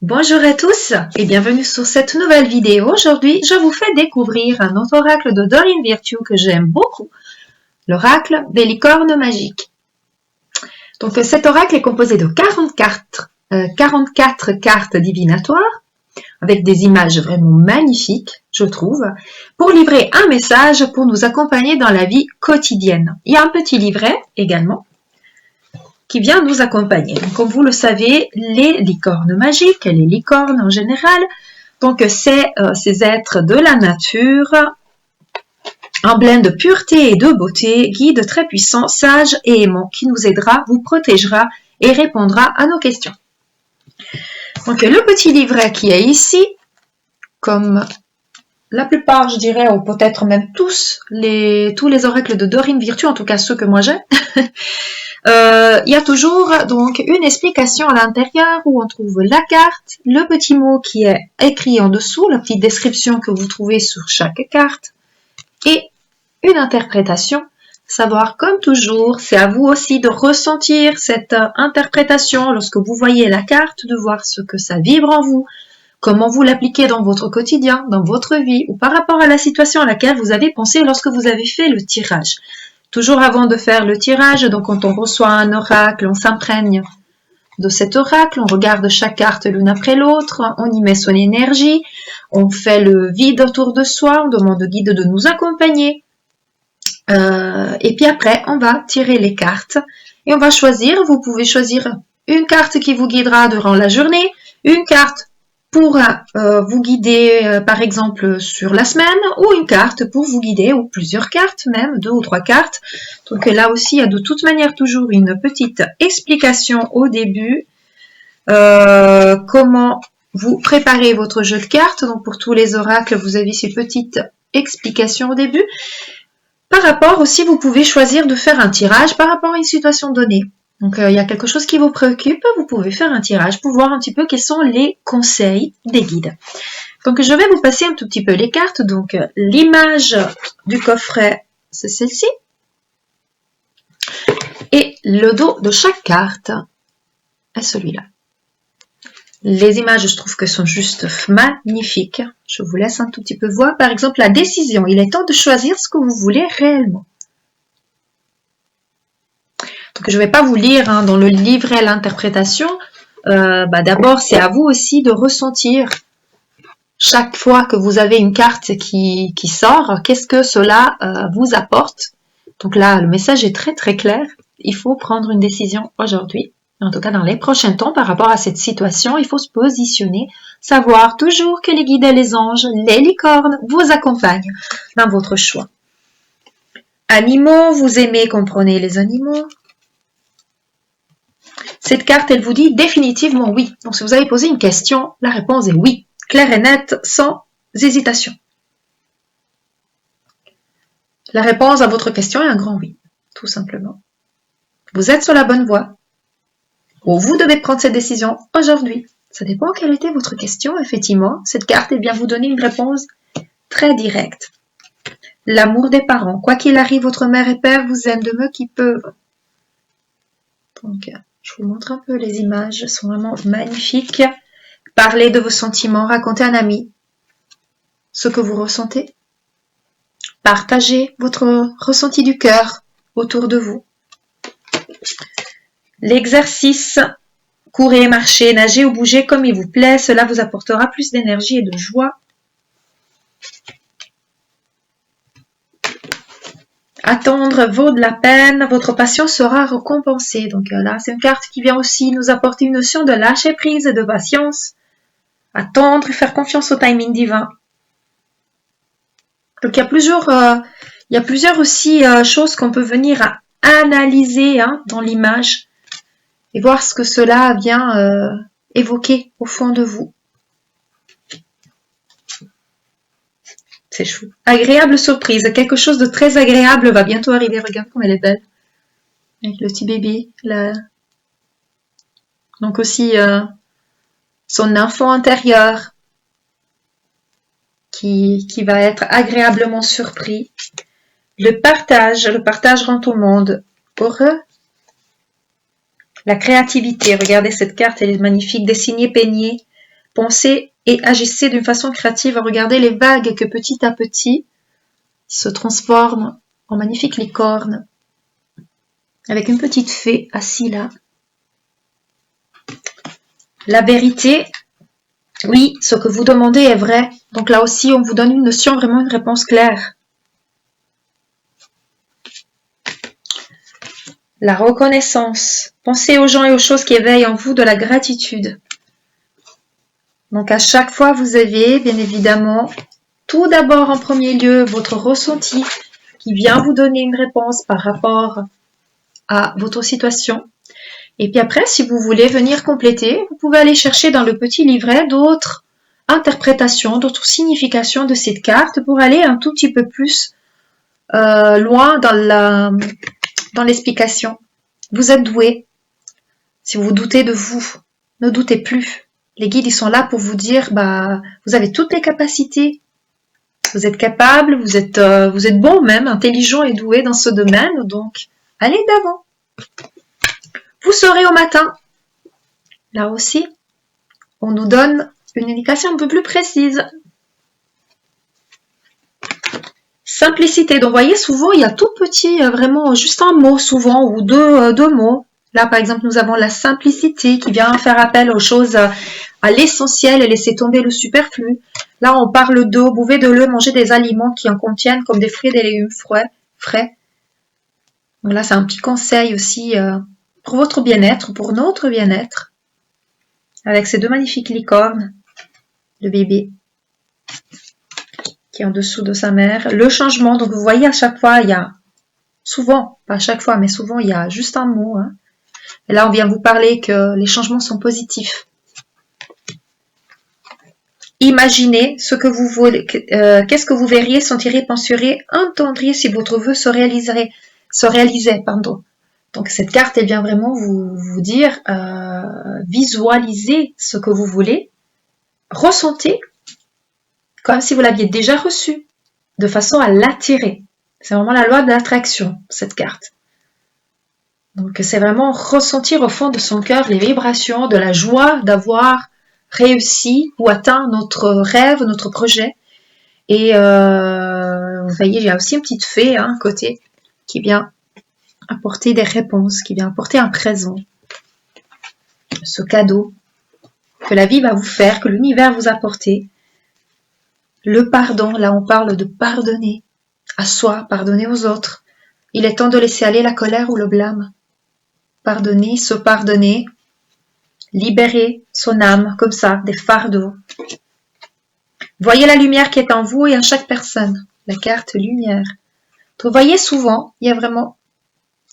Bonjour à tous et bienvenue sur cette nouvelle vidéo. Aujourd'hui, je vous fais découvrir un autre oracle de Dorine Virtue que j'aime beaucoup, l'oracle des licornes magiques. Donc cet oracle est composé de 44 cartes divinatoires avec des images vraiment magnifiques, je trouve, pour livrer un message pour nous accompagner dans la vie quotidienne. Il y a un petit livret également qui vient nous accompagner. Donc, comme vous le savez, les licornes magiques, les licornes en général, donc c'est ces êtres de la nature, emblème de pureté et de beauté, guide très puissant, sage et aimant, qui nous aidera, vous protégera et répondra à nos questions. Donc le petit livret qui est ici, comme la plupart, je dirais, ou peut-être même tous les oracles de Dorine Virtue, en tout cas ceux que moi j'ai, il y a toujours donc une explication à l'intérieur où on trouve la carte, le petit mot qui est écrit en dessous, la petite description que vous trouvez sur chaque carte, et une interprétation. Savoir, comme toujours, c'est à vous aussi de ressentir cette interprétation lorsque vous voyez la carte, de voir ce que ça vibre en vous, comment vous l'appliquez dans votre quotidien, dans votre vie, ou par rapport à la situation à laquelle vous avez pensé lorsque vous avez fait le tirage. Toujours avant de faire le tirage, donc quand on reçoit un oracle, on s'imprègne de cet oracle, on regarde chaque carte l'une après l'autre, on y met son énergie, on fait le vide autour de soi, on demande au guide de nous accompagner. Et puis après, on va tirer les cartes et on va choisir, vous pouvez choisir une carte qui vous guidera durant la journée, une carte pour vous guider par exemple sur la semaine, ou une carte pour vous guider, ou plusieurs cartes même, 2 ou 3 cartes. Donc là aussi, il y a de toute manière toujours une petite explication au début, comment vous préparez votre jeu de cartes. Donc pour tous les oracles, vous avez ces petites explications au début. Par rapport aussi, vous pouvez choisir de faire un tirage par rapport à une situation donnée. Donc, il y a quelque chose qui vous préoccupe, vous pouvez faire un tirage pour voir un petit peu quels sont les conseils des guides. Donc, je vais vous passer un tout petit peu les cartes. Donc, l'image du coffret, c'est celle-ci. Et le dos de chaque carte est celui-là. Les images, je trouve que sont juste magnifiques. Je vous laisse un tout petit peu voir. Par exemple, la décision. Il est temps de choisir ce que vous voulez réellement. Donc, je ne vais pas vous lire dans le livret l'interprétation. D'abord, c'est à vous aussi de ressentir chaque fois que vous avez une carte qui sort, qu'est-ce que cela vous apporte. Donc là, le message est très très clair. Il faut prendre une décision aujourd'hui. En tout cas, dans les prochains temps, par rapport à cette situation, il faut se positionner, savoir toujours que les guides et les anges, les licornes, vous accompagnent dans votre choix. Animaux, vous aimez, comprenez les animaux. Cette carte, elle vous dit définitivement oui. Donc, si vous avez posé une question, la réponse est oui. Claire et nette, sans hésitation. La réponse à votre question est un grand oui, tout simplement. Vous êtes sur la bonne voie. Ou vous devez prendre cette décision aujourd'hui. Ça dépend quelle était votre question, effectivement. Cette carte, eh bien, vous donne une réponse très directe. L'amour des parents. Quoi qu'il arrive, votre mère et père vous aiment de mieux qu'ils peuvent. Donc, je vous montre un peu les images. Elles sont vraiment magnifiques. Parlez de vos sentiments. Racontez à un ami ce que vous ressentez. Partagez votre ressenti du cœur autour de vous. L'exercice, courez, marchez, nagez ou bougez comme il vous plaît. Cela vous apportera plus d'énergie et de joie. Attendre vaut de la peine, votre patience sera récompensée. Donc là, c'est une carte qui vient aussi nous apporter une notion de lâcher prise et de patience. Attendre et faire confiance au timing divin. Donc il y a plusieurs aussi choses qu'on peut venir à analyser dans l'image et voir ce que cela vient évoquer au fond de vous. C'est chou. Agréable surprise. Quelque chose de très agréable va bientôt arriver. Regarde comme elle est belle. Avec le petit bébé. Là. Donc aussi son enfant intérieur qui va être agréablement surpris. Le partage rend au monde heureux. La créativité. Regardez cette carte, elle est magnifique. Dessiner, peigner. pensez et agissez d'une façon créative. Regardez les vagues que petit à petit se transforment en magnifiques licornes. Avec une petite fée assise là. La vérité, oui, ce que vous demandez est vrai. Donc là aussi, on vous donne une notion, vraiment une réponse claire. La reconnaissance. Pensez aux gens et aux choses qui éveillent en vous de la gratitude. Donc à chaque fois, vous avez bien évidemment, tout d'abord en premier lieu, votre ressenti qui vient vous donner une réponse par rapport à votre situation. Et puis après, si vous voulez venir compléter, vous pouvez aller chercher dans le petit livret d'autres interprétations, d'autres significations de cette carte pour aller un tout petit peu plus loin dans l'explication. Vous êtes doué. Si vous doutez de vous, ne doutez plus. Les guides, ils sont là pour vous dire, vous avez toutes les capacités. Vous êtes capable, vous êtes bon même, intelligent et doué dans ce domaine. Donc, allez d'avant. Vous serez au matin. Là aussi, on nous donne une indication un peu plus précise. Simplicité. Donc, vous voyez, souvent, il y a tout petit, vraiment, juste un mot, souvent, ou deux mots. Là, par exemple, nous avons la simplicité qui vient faire appel aux choses, à l'essentiel et laisser tomber le superflu. Là, on parle d'eau. Buvez de l'eau, mangez des aliments qui en contiennent, comme des fruits et des légumes frais. Donc là, c'est un petit conseil aussi pour votre bien-être, pour notre bien-être. Avec ces deux magnifiques licornes de bébé qui est en dessous de sa mère. Le changement, donc vous voyez à chaque fois, il y a souvent, pas à chaque fois, mais souvent il y a juste un mot. Hein. Et là, on vient vous parler que les changements sont positifs. Imaginez ce que vous voulez, qu'est-ce que vous verriez, sentirez, penseriez, entendriez si votre vœu se réalisait. Donc cette carte, elle vient vraiment vous dire, visualisez ce que vous voulez, ressentez comme si vous l'aviez déjà reçu, de façon à l'attirer. C'est vraiment la loi de l'attraction, cette carte. Donc c'est vraiment ressentir au fond de son cœur les vibrations de la joie d'avoir réussi ou atteint notre rêve, notre projet. Et vous voyez, il y a aussi une petite fée à côté qui vient apporter des réponses, qui vient apporter un présent. Ce cadeau que la vie va vous faire, que l'univers vous apporter. Le pardon, là on parle de pardonner à soi, pardonner aux autres. Il est temps de laisser aller la colère ou le blâme. Pardonner, se pardonner, libérer son âme, comme ça, des fardeaux. Voyez la lumière qui est en vous et en chaque personne. La carte lumière. Donc, vous voyez souvent, il y a vraiment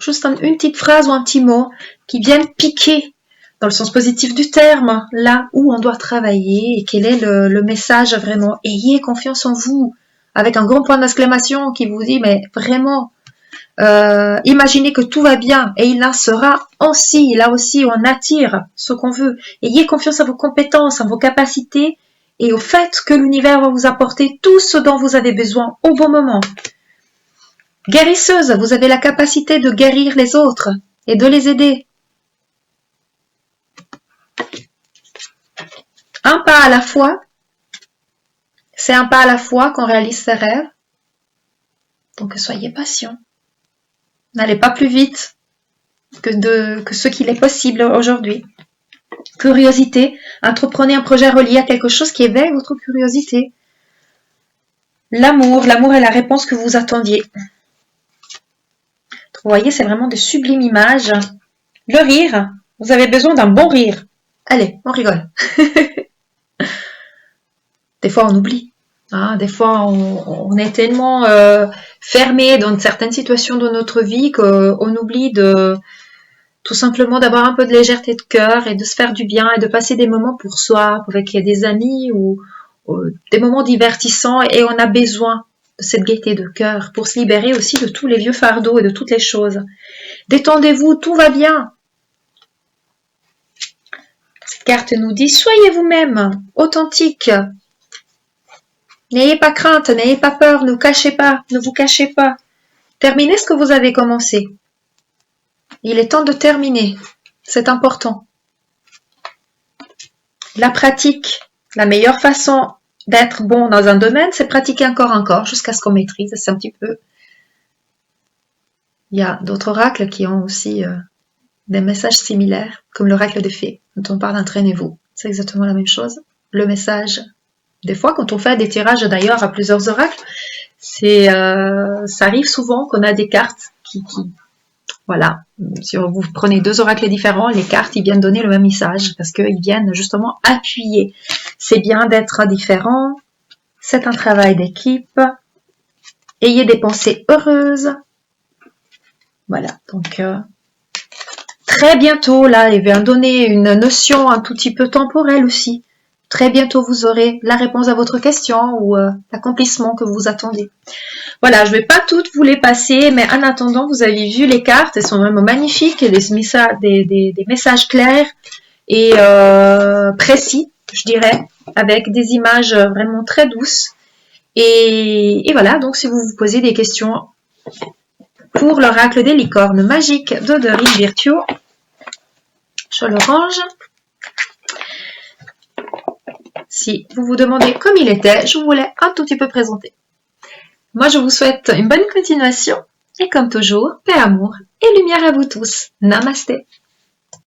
juste une petite phrase ou un petit mot qui viennent piquer dans le sens positif du terme, là où on doit travailler et quel est le message vraiment. Ayez confiance en vous, avec un grand point d'exclamation qui vous dit, mais vraiment, imaginez que tout va bien et il en sera ainsi. Là aussi, on attire ce qu'on veut. Ayez confiance en vos compétences, en vos capacités et au fait que l'univers va vous apporter tout ce dont vous avez besoin au bon moment. Guérisseuse, vous avez la capacité de guérir les autres et de les aider. Un pas à la fois, c'est un pas à la fois qu'on réalise ses rêves. Donc soyez patient. N'allez pas plus vite que ce qu'il est possible aujourd'hui. Curiosité, entreprenez un projet relié à quelque chose qui éveille votre curiosité. L'amour est la réponse que vous attendiez. Vous voyez, c'est vraiment de sublimes images. Le rire, vous avez besoin d'un bon rire. Allez, on rigole. Des fois, on oublie. Hein, des fois, on est tellement fermé dans certaines situations de notre vie qu'on oublie de tout simplement d'avoir un peu de légèreté de cœur et de se faire du bien et de passer des moments pour soi, avec des amis ou des moments divertissants. Et on a besoin de cette gaieté de cœur pour se libérer aussi de tous les vieux fardeaux et de toutes les choses. Détendez-vous, tout va bien. Cette carte nous dit, soyez vous-même, authentique. N'ayez pas crainte, n'ayez pas peur, ne vous cachez pas. Terminez ce que vous avez commencé. Il est temps de terminer, c'est important. La pratique, La meilleure façon d'être bon dans un domaine, c'est pratiquer encore jusqu'à ce qu'on maîtrise. C'est un petit peu... Il y a d'autres oracles qui ont aussi des messages similaires, comme l'oracle des fées, dont on parle d'entraînez-vous. C'est exactement la même chose. Le message, des fois, quand on fait des tirages d'ailleurs à plusieurs oracles, ça arrive souvent qu'on a des cartes voilà, si vous prenez 2 oracles différents, les cartes, ils viennent donner le même message, parce qu'ils viennent justement appuyer. C'est bien d'être différent, c'est un travail d'équipe, ayez des pensées heureuses. Voilà, donc très bientôt, là, il vient donner une notion un tout petit peu temporelle aussi. Très bientôt, vous aurez la réponse à votre question ou l'accomplissement que vous attendez. Voilà, je ne vais pas toutes vous les passer, mais en attendant, vous avez vu les cartes, elles sont vraiment magnifiques, des messages clairs et précis, je dirais, avec des images vraiment très douces. Et voilà, donc si vous vous posez des questions pour l'oracle des licornes magiques d'Odorine Virtue, je le range. Si vous vous demandez comme il était, je vous l'ai un tout petit peu présenté. Moi, je vous souhaite une bonne continuation et comme toujours, paix, amour et lumière à vous tous. Namasté.